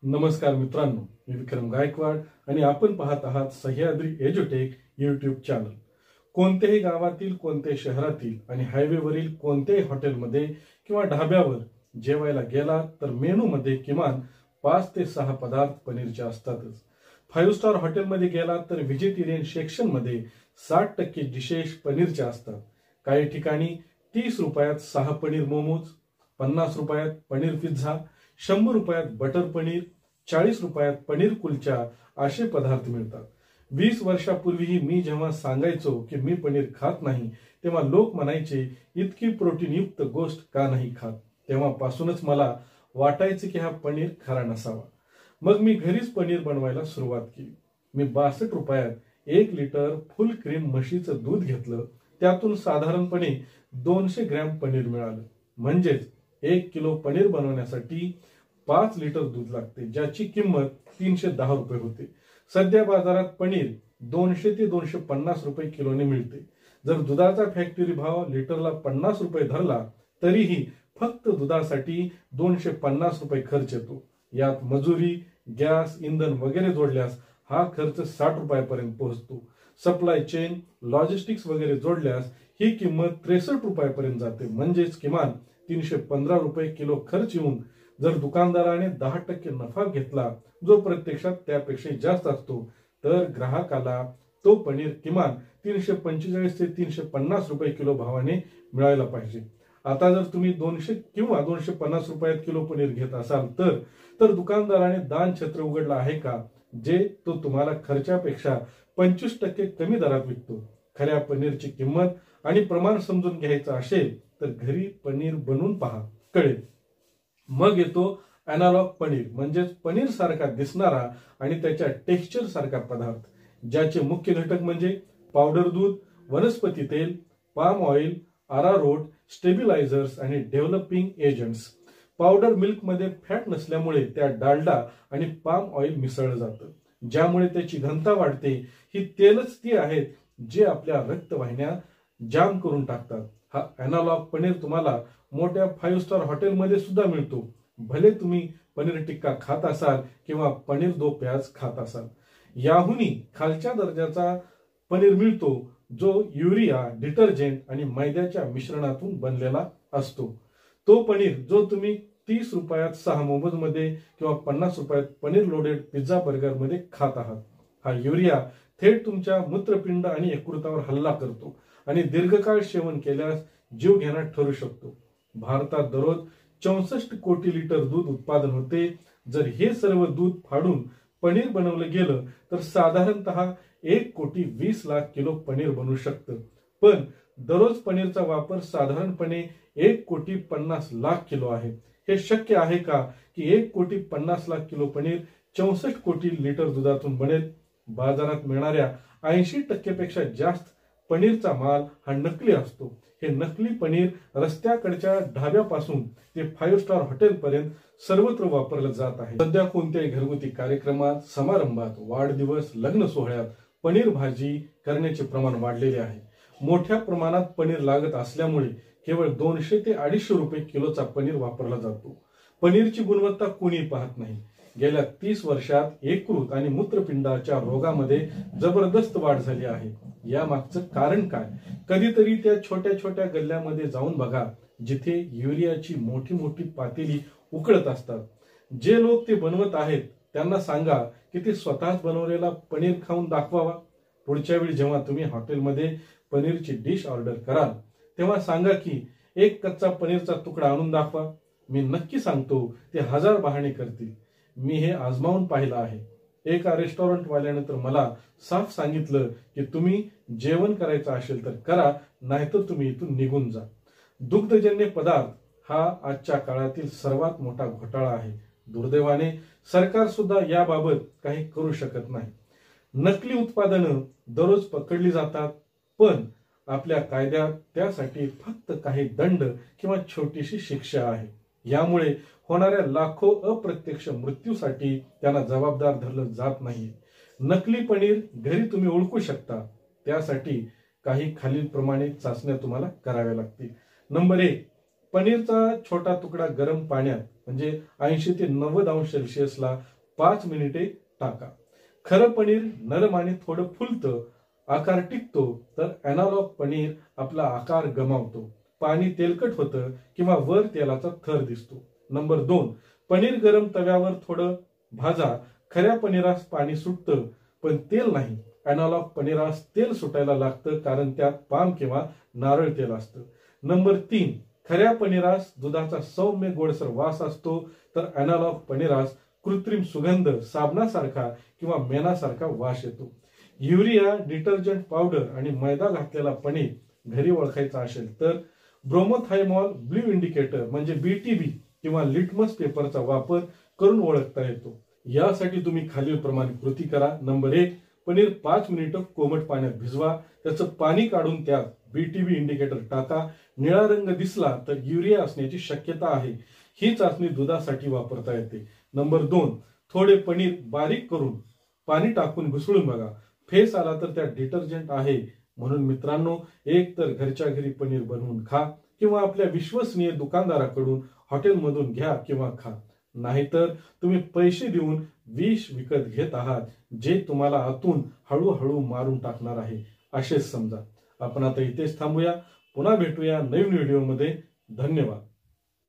नमस्कार मित्रांनो, मी विक्रम गायकवाड आणि आपण पाहत आहात सह्याद्री एज्युटेक यूट्यूब चॅनल। कोणत्याही गावातील, कोणत्याही शहरातील आणि हायवेवरील कोणत्याही हॉटेलमध्ये किंवा ढाब्यावर जेवायला गेला तर मेनूमध्ये किमान 5 ते 6 पदार्थ पनीरचे असतातच। 5 स्टार हॉटेलमध्ये गेला तर व्हेजिटेरियन सेक्शनमध्ये 60% डिशेस पनीरच्या असतात। काही ठिकाणी 30 रुपयात 6 पनीर मोमोज, 50 रुपयात पनीर पिझ्झा, 100 रुपयात बटर पनीर, 40 रुपयात पनीर कुलचा असे पदार्थ मिळतात। 20 वर्षापूर्वीही मी जेव्हा सांगायचो की मी पनीर खात नाही, तेव्हा लोक म्हणायचे इतकी प्रोटीनयुक्त गोष्ट का नाही खात। तेव्हापासूनच मला वाटायचे की हा पनीर खरा नसावा। मग मी घरीच पनीर बनवायला सुरुवात केली। मी 62 रुपयात 1 लिटर फुल क्रीम म्हशीचं दूध घेतलं। त्यातून साधारणपणे 200 ग्रॅम पनीर मिळालं। म्हणजेच 1 किलो पनीर बनवण्यासाठी 5 लिटर दूध लागते, ज्याची किंमत 310 रुपये होते। सध्या बाजारात पनीर 200 ते 250 रुपये किलोने मिळते। जर दुधाचा फॅक्टरी भाव लिटरला 50 रुपये धरला तरीही फक्त दुधासाठी 250 रुपये खर्च येतो। यात मजुरी, गॅस, इंधन वगैरे जोडल्यास हा खर्च 60 रुपयापर्यंत पोहोचतो। सप्लाय चेन, लॉजिस्टिक्स वगैरे जोडल्यास ही किंमत 63 रुपयापर्यंत जाते। म्हणजेच किमान 315 रुपये किलो खर्च येऊन जर दुकानदाराने 10% नफा घेतला, जो प्रत्यक्षात त्यापेक्षा जास्त असतो, तर ग्राहकाला तो पनीर किमान 345 ते 350 रुपये किलो भावाने मिळायला पाहिजे। आता जर तुम्ही 200 किंवा 250 रुपयात किलो पनीर घेत असाल तर दुकानदाराने दान छत्र उघडला आहे का, जे तो तुम्हाला खर्चापेक्षा 25% कमी दरात विकतो। खऱ्या पनीरची किंमत आणि प्रमाण समजून घ्यायचं असेल तर घरी पनीर बनवून पहा, कळेल। मग येतो अॅनालॉग पनीर, म्हणजेच पनीर सारखा दिसणारा आणि त्याच्या टेक्स्चर सारखा पदार्थ, ज्याचे मुख्य घटक म्हणजे पावडर दूध, वनस्पती तेल, पाम ऑइल, अरारोट, स्टेबिलायझर्स आणि डेव्हलपिंग एजंट्स। पावडर मिल्क मध्ये फॅट नसल्यामुळे त्यात डालडा आणि पाम ऑइल मिसळलं जातं, ज्यामुळे त्याची घनता वाढते। ही तेलच ती आहेत जे आपल्या रक्तवाहिन्या जाम करून टाकतात। हा अॅनालॉग पनीर तुम्हाला मोठ्या 5 स्टार हॉटेलमध्ये सुद्धा मिळतो, भले तुम्ही पनीर टिक्का खात असाल किंवा पनीर दो प्याज खात असाल। याहूनही खालच्या दर्जाचा पनीर मिळतो, जो युरिया, डिटर्जंट आणि मैद्याच्या मिश्रणातून बनलेला असतो। तो पनीर जो तुम्ही 30 रुपयात 6 मोमोज मध्ये किंवा 50 रुपयात पनीर लोडेड पिझ्झा बर्गर मध्ये खात आहात। हा युरिया थेट तुमच्या मूत्रपिंड आणि यकृतावर हल्ला करतो आणि दीर्घकाळ सेवन केल्यास जीवघेणा ठरू शकतो। भारतात दररोज 64 कोटी लिटर दूध उत्पादन होते। जर हे सर्व दूध फाडून पनीर बनवलं गेलं तर साधारणतः 1 कोटी 20 लाख किलो पनीर बनू शकतं। पण दररोज पनीरचा वापर साधारणपणे 1 कोटी 50 लाख किलो आहे। हे शक्य आहे का की 1 कोटी 50 लाख किलो पनीर 64 कोटी लिटर दुधातून बनेल? बाजारात मिळणाऱ्या 80% पेक्षा जास्त पनीरचा माल हा नकली असतो। हे नकली पनीर रस्त्याकडच्या ढाब्यापासून ते 5 स्टार हॉटेल पर्यंत सर्वत्र वापरलं जात आहे। सध्या कोणत्याही घरगुती कार्यक्रमात, समारंभात, वाढदिवस, लग्न सोहळ्यात पनीर भाजी करण्याचे प्रमाण वाढलेले आहे। मोठ्या प्रमाणात पनीर लागत असल्यामुळे केवळ 200 ते 250 रुपये किलोचा पनीर वापरला जातो। पनीरची गुणवत्ता कोणी पाहत नाही। गेल्या 30 वर्षात यकृत आणि मूत्रपिंडाच्या रोगामध्ये जबरदस्त वाढ झाली आहे। या मागचं कारण काय? कधीतरी त्या छोट्या छोट्या गल्ल्यामध्ये जाऊन बघा, जिथे युरियाची मोठी मोठी पातेली उकळत असतात। जे लोक ते बनवत आहेत त्यांना सांगा की ते स्वतःच बनवलेला पनीर खाऊन दाखवावा। पुढच्या वेळी जेव्हा तुम्ही हॉटेलमध्ये पनीरची डिश ऑर्डर कराल, तेव्हा सांगा की एक कच्चा पनीरचा तुकडा आणून दाखवा। मी नक्की सांगतो ते 1000 बहाणे करतील। मी हे आजमावून पाहिलं आहे। एका रेस्टॉरंट वाल्याने तर मला साफ सांगितलं की तुम्ही जेवण करायचं असेल तर करा, नाहीतर तुम्ही इथून निघून जा। दुग्धजन्य पदार्थ हा आजच्या काळातील सर्वात मोठा घोटाळा आहे। दुर्दैवाने सरकार सुद्धा याबाबत काही करू शकत नाही। नकली उत्पादनं दररोज पकडली जातात, पण आपल्या कायद्यात त्यासाठी फक्त काही दंड किंवा छोटीशी शिक्षा आहे। यामुळे होणाऱ्या लाखो अप्रत्यक्ष मृत्यूसाठी त्यांना जबाबदार धरलं जात नाही। नकली पनीर घरी तुम्ही ओळखू शकता, त्यासाठी काही खालील प्रमाणे चाचण्या तुम्हाला कराव्या लागतील। नंबर 1, पनीरचा छोटा तुकडा गरम पाण्यात म्हणजे 80 ते 90 अंश सेल्सिअसला 5 मिनिटे टाका. खरं पनीर नरम आणि थोडं फुलतं, आकार टिकतो, तर अॅनालॉग पनीर आपला आकार गमावतो, पाणी तेलकट होतं किंवा वर तेलाचा थर दिसतो. नंबर 2, पनीर गरम तव्यावर थोडं भाजा. खऱ्या पनीरास पाणी सुटतं पण तेल नाही. अॅनालॉग पनीरास तेल सुटायला लागतं कारण त्यात पाम किंवा नारळ तेल असतं. नंबर 3, खऱ्या पनीरास दुधाचा सौम्य गोडसर वास असतो, तर अॅनालॉग पनीरास कृत्रिम सुगंध, साबणासारखा किंवा मेणासारखा वास येतो. युरिया, डिटर्जंट पावडर आणि मैदा घातलेला पनीर घरी ओळखायचा असेल तर ब्रोमोथायमॉल ब्ल्यू इंडिकेटर म्हणजे BTB किंवा लिटमस पेपरचा वापर करून ओळखता येतो. यासाठी तुम्ही खालीलप्रमाणे कृती करा. नंबर 1, पनीर 5 मिनिटं कोमट पाण्यात भिजवा. त्याचं पाणी काढून त्यात BTB इंडिकेटर टाका. निळा रंग दिसला तर युरिया असण्याची शक्यता आहे. ही चाचणी दुधासाठी वापरता येते. नंबर 2, थोडे पनीर बारीक करून पाणी टाकून घुसळून बघा. फेस आला तर त्यात डिटर्जंट आहे. म्हणून मित्रांनो, एक तर घरच्या घरी पनीर बनवून खा किंवा आपल्या विश्वसनीय दुकानदाराकडून हॉटेलमधून घ्या किंवा खा. नाहीतर तुम्ही पैसे देऊन विष विकत घेत आहात, जे तुम्हाला आतून हळूहळू मारून टाकणार आहे असेच समजा. आपण आता इथेच थांबूया. पुन्हा भेटूया नवीन व्हिडिओमध्ये. धन्यवाद.